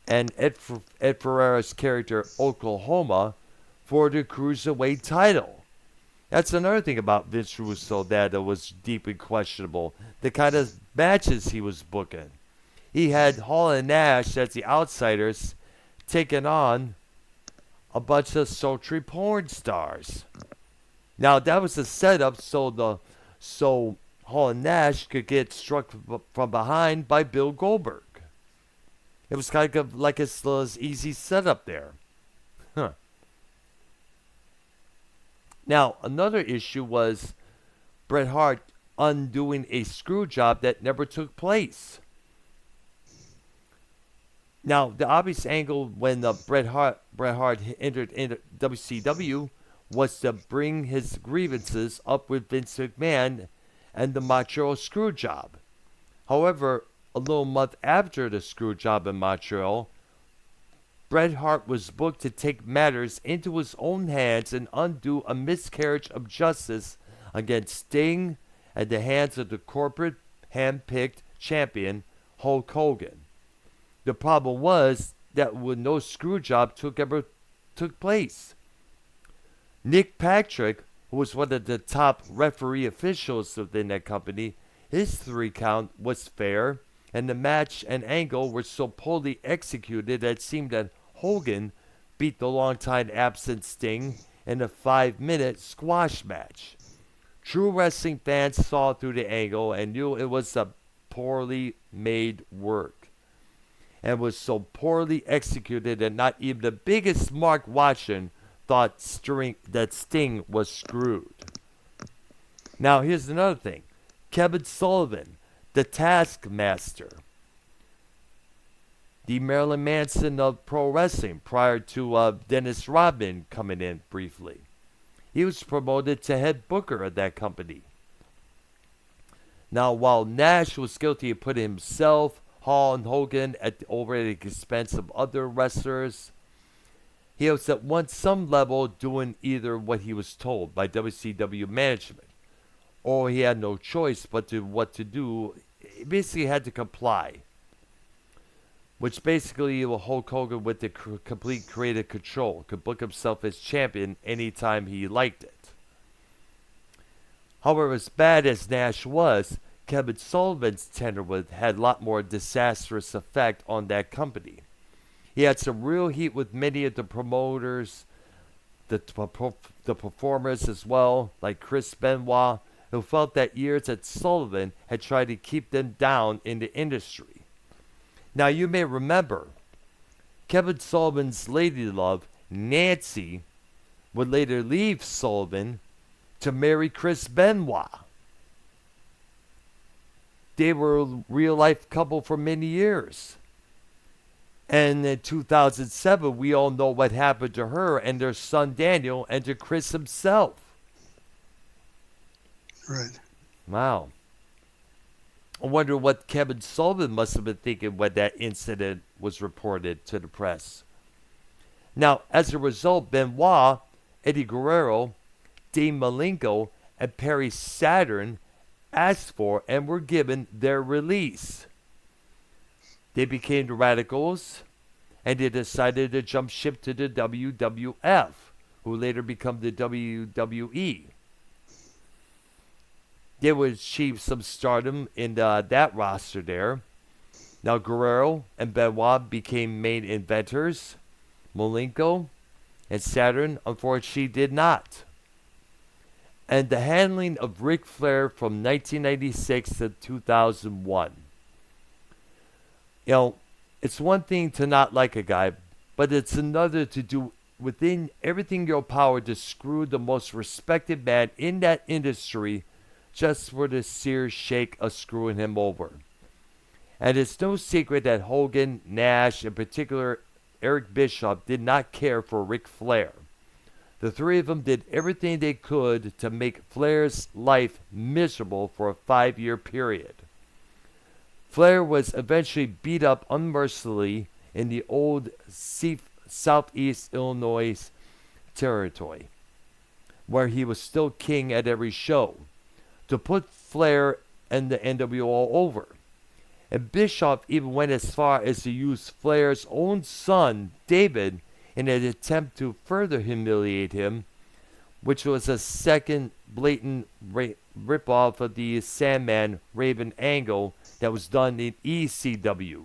and Ed Ferrara's character Oklahoma for the cruiserweight title. That's another thing about Vince Russo that was deeply questionable. The kind of matches he was booking. He had Hall and Nash as the outsiders taking on a bunch of sultry porn stars. Now that was the setup so Hall and Nash could get struck from behind by Bill Goldberg. It was kind of like a easy setup there. Huh. Now, another issue was Bret Hart undoing a screw job that never took place. Now, the obvious angle when Bret Hart entered into WCW was to bring his grievances up with Vince McMahon and the Montreal screw job. However, a little month after the screw job in Montreal, Bret Hart was booked to take matters into his own hands and undo a miscarriage of justice against Sting at the hands of the corporate hand-picked champion Hulk Hogan. The problem was that when no screw job ever took place. Nick Patrick, who was one of the top referee officials within that company, his 3 count was fair, and the match and angle were so poorly executed that it seemed that Hogan beat the long-time absent Sting in a 5-minute squash match. True wrestling fans saw through the angle and knew it was a poorly made work, and was so poorly executed that not even the biggest Mark watching thought that Sting was screwed. Now here's another thing. Kevin Sullivan, the Taskmaster, the Marilyn Manson of pro wrestling prior to Dennis Rodman coming in briefly. He was promoted to head booker of that company. Now, while Nash was guilty of putting himself, Hall, and Hogan over at the expense of other wrestlers, he was at some level doing either what he was told by WCW management, or he had no choice but what to do. He basically had to comply, which basically Hulk Hogan with the complete creative control could book himself as champion anytime he liked it. However, as bad as Nash was, Kevin Sullivan's tenure had a lot more disastrous effect on that company. He had some real heat with many of the promoters, the performers as well, like Chris Benoit, who felt that years at Sullivan had tried to keep them down in the industry. Now you may remember, Kevin Sullivan's lady love, Nancy, would later leave Sullivan to marry Chris Benoit. They were a real-life couple for many years. And in 2007, we all know what happened to her and their son Daniel and to Chris himself. Right. Wow. I wonder what Kevin Sullivan must have been thinking when that incident was reported to the press. Now, as a result, Benoit, Eddie Guerrero, Dean Malenko, and Perry Saturn asked for and were given their release. They became the Radicals, and they decided to jump ship to the WWF, who later became the WWE. They would achieve some stardom in that roster there. Now Guerrero and Benoit became main inventors. Malenko and Saturn, unfortunately, did not. And the handling of Ric Flair from 1996 to 2001. You know, it's one thing to not like a guy, but it's another to do within everything in your power to screw the most respected man in that industry just for the sheer shake of screwing him over. And it's no secret that Hogan, Nash, in particular Eric Bischoff, did not care for Ric Flair. The three of them did everything they could to make Flair's life miserable for a 5-year period. Flair was eventually beat up unmercifully in the old southeast Illinois territory, where he was still king at every show, to put Flair and the NWO over. And Bischoff even went as far as to use Flair's own son, David, in an attempt to further humiliate him, which was a second blatant rip-off of the Sandman Raven angle that was done in ECW.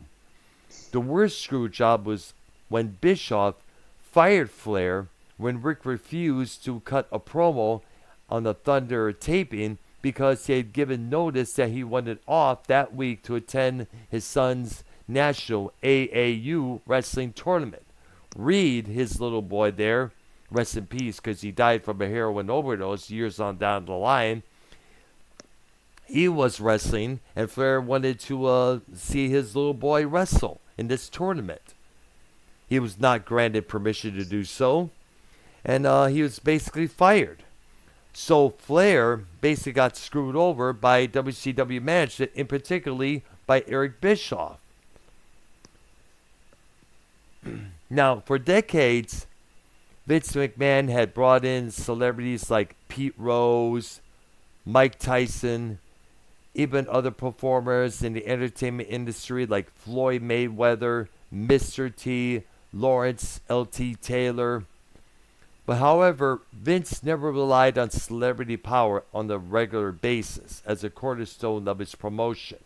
The worst screw job was when Bischoff fired Flair when Rick refused to cut a promo on the Thunder taping because he had given notice that he wanted off that week to attend his son's national AAU wrestling tournament. Reed, his little boy there, rest in peace because he died from a heroin overdose years on down the line, he was wrestling, and Flair wanted to see his little boy wrestle in this tournament. He was not granted permission to do so, and he was basically fired. So Flair basically got screwed over by WCW management, and particularly by Eric Bischoff. Now, for decades, Vince McMahon had brought in celebrities like Pete Rose, Mike Tyson, even other performers in the entertainment industry like Floyd Mayweather, Mr. T, Lawrence L.T. Taylor. But however, Vince never relied on celebrity power on a regular basis as a cornerstone of his promotion.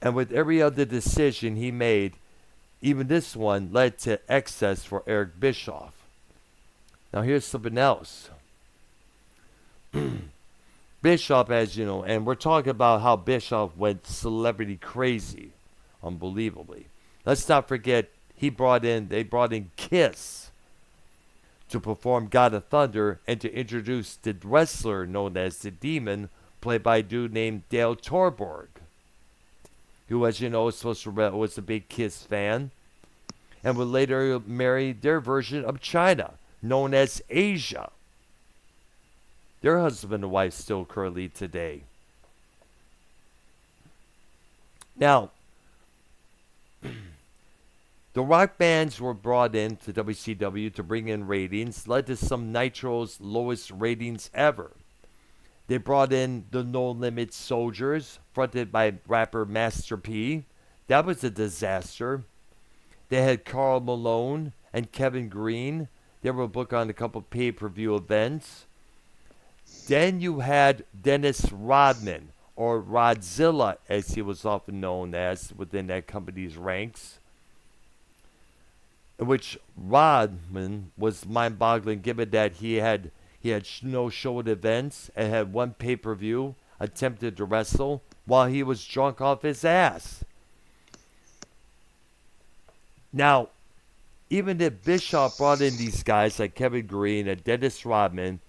And with every other decision he made, even this one led to excess for Eric Bischoff. Now here's something else. Bischoff, as you know, and we're talking about how Bischoff went celebrity crazy, unbelievably. Let's not forget they brought in Kiss to perform God of Thunder and to introduce the wrestler known as the Demon, played by a dude named Dale Torborg, who, as you know, was a big Kiss fan, and would later marry their version of China, known as Asia. Their husband and wife still currently today. Now, the rock bands were brought in to WCW to bring in ratings, led to some Nitro's lowest ratings ever. They brought in the No Limit Soldiers, fronted by rapper Master P. That was a disaster. They had Karl Malone and Kevin Green. They were booked on a couple pay-per-view events. Then you had Dennis Rodman, or Rodzilla, as he was often known as within that company's ranks, in which Rodman was mind-boggling given that he had no show at events and had one pay-per-view, attempted to wrestle while he was drunk off his ass. Now, even if Bischoff brought in these guys like Kevin Green and Dennis Rodman,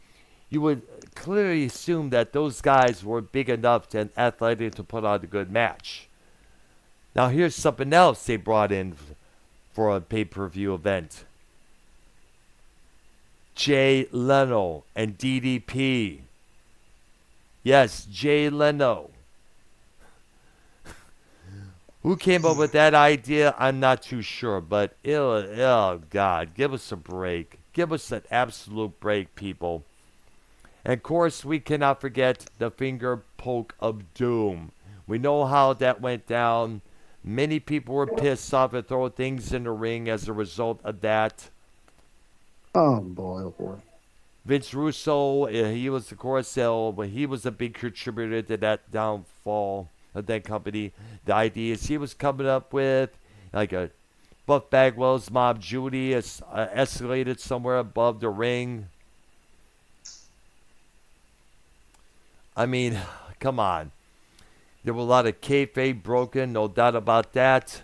you would clearly assume that those guys were big enough and athletic to put on a good match. Now, here's something else they brought in for a pay-per-view event. Jay Leno and DDP. Yes, Jay Leno. Who came up with that idea? I'm not too sure, but oh God, give us a break. Give us an absolute break, people. And of course, we cannot forget the finger poke of doom. We know how that went down. Many people were pissed off and throw things in the ring as a result of that. Oh boy, oh boy. Vince Russo, he was, of course, he was a big contributor to that downfall of that company. The ideas he was coming up with, like a Buff Bagwell's Mob Judy, escalated somewhere above the ring. I mean, come on. There were a lot of kayfabe broken, no doubt about that.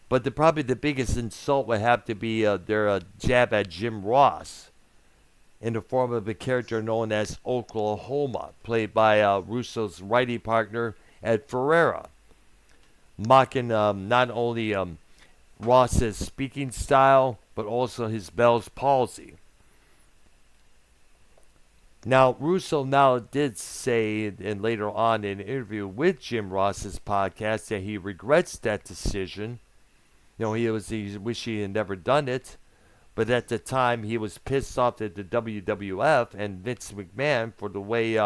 But probably the biggest insult would have to be their jab at Jim Ross in the form of a character known as Oklahoma, played by Russo's writing partner Ed Ferreira, mocking not only Ross's speaking style, but also his Bell's palsy. Now, Russo now did say, and later on in an interview with Jim Ross's podcast, that he regrets that decision. He wish he had never done it, but at the time he was pissed off at the WWF and Vince McMahon for the way,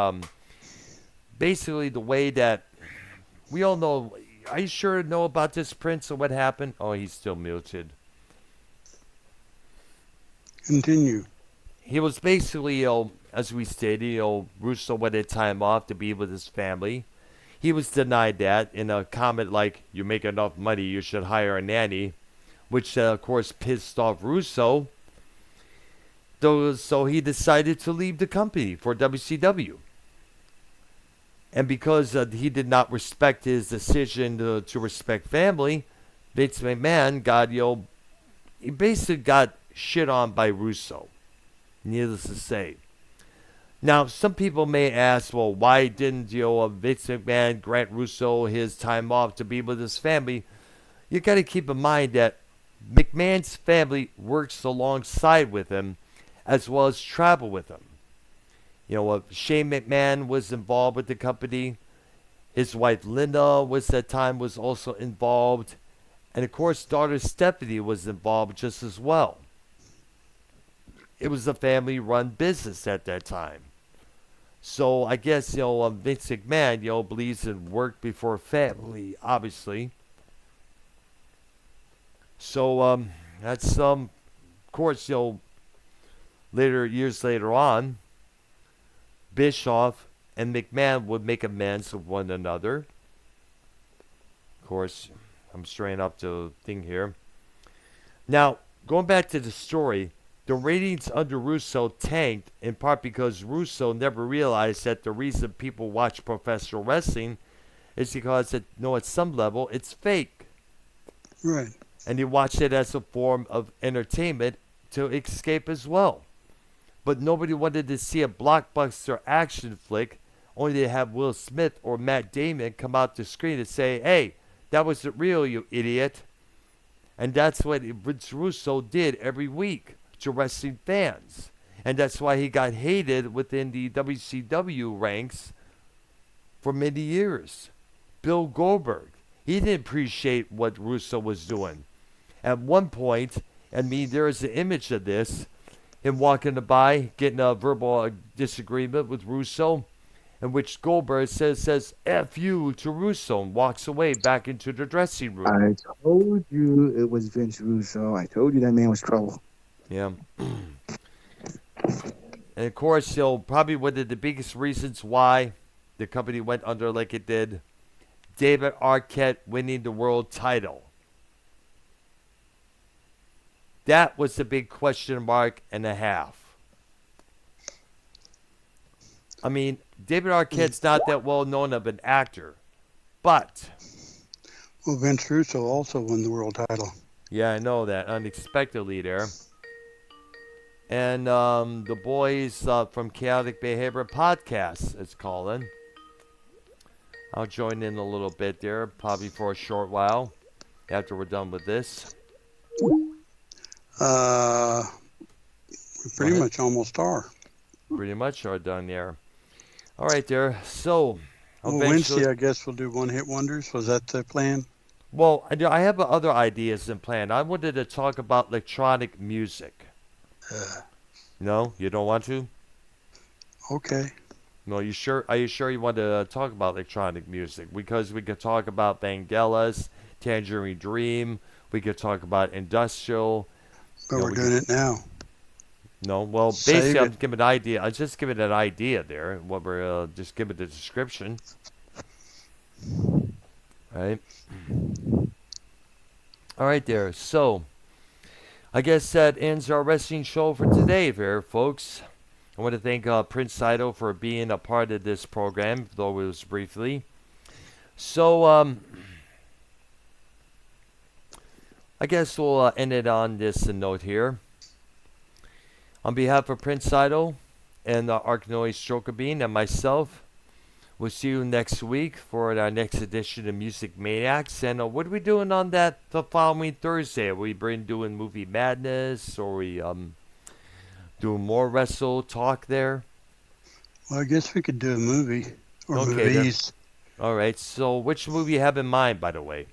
basically the way that we all know. Are you sure to know about this, Prince, or what happened? Oh, he's still muted. Continue. He was basically, as we stated, Russo wanted time off to be with his family. He was denied that in a comment like, "You make enough money, you should hire a nanny," which, of course, pissed off Russo. So he decided to leave the company for WCW. And because he did not respect his decision to respect family, Vince McMahon got, he basically got shit on by Russo. Needless to say. Now, some people may ask, well, why didn't Vince McMahon grant Russo his time off to be with his family? You got to keep in mind that McMahon's family works alongside with him, as well as travel with him. Shane McMahon was involved with the company. His wife Linda was also involved, and of course, daughter Stephanie was involved just as well. It was a family-run business at that time. So I guess, Vince McMahon, believes in work before family, obviously. So that's, of course, years later on, Bischoff and McMahon would make amends with one another. Of course, I'm straying up the thing here. Now, going back to the story, the ratings under Russo tanked in part because Russo never realized that the reason people watch professional wrestling is because, at some level, it's fake. Right. And he watched it as a form of entertainment to escape as well. But nobody wanted to see a blockbuster action flick only to have Will Smith or Matt Damon come out the screen and say, "Hey, that wasn't real, you idiot." And that's what Vince Russo did every week to wrestling fans. And that's why he got hated within the WCW ranks for many years. Bill Goldberg, he didn't appreciate what Russo was doing. At one point, there is an image of this, him walking by, getting a verbal disagreement with Russo, in which Goldberg says "F you" to Russo and walks away back into the dressing room. I told you it was Vince Russo. I told you that man was trouble. Yeah. And of course, probably one of the biggest reasons why the company went under like it did, David Arquette winning the world title. That was the big question mark and a half. David Arquette's not that well known of an actor, but... Well, Vince Russo also won the world title. Yeah, I know that. Unexpectedly there. And the boys from Chaotic Behavior Podcast is calling. I'll join in a little bit there, probably for a short while, after we're done with this. We pretty much almost are. Pretty much are done there. All right, there. So, Wednesday, I guess we'll do one-hit wonders. Was that the plan? Well, I have other ideas in plan. I wanted to talk about electronic music. No, you don't want to? Okay. No, you sure? Are you sure you want to talk about electronic music? Because we could talk about Vangelis, Tangerine Dream. We could talk about industrial. But we're doing it now. No, well, basically, I'm giving an idea. I'm just giving an idea there. What we're just giving the description. Right. All right, there. So, I guess that ends our wrestling show for today, there, folks. I want to thank Prince Idol for being a part of this program, though it was briefly. So, I guess we'll end it on this note here. On behalf of Prince Idol and Ark Stroker Bean and myself, we'll see you next week for our next edition of Music Maniacs. And what are we doing on that the following Thursday? Are we doing Movie Madness, or are we doing more wrestle talk there? Well, I guess we could do a movie or Okay, movies. All right. So which movie you have in mind, by the way?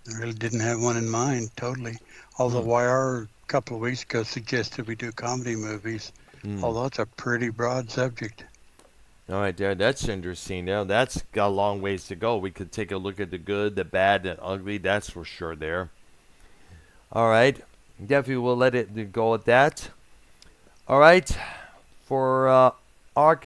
I really didn't have one in mind, totally. Although YR a couple of weeks ago suggested we do comedy movies, although it's a pretty broad subject. All right, there. That's interesting. Now that's got a long ways to go. We could take a look at the good, the bad, and ugly. That's for sure. There. All right. Definitely, we'll let it go at that. All right. For Ark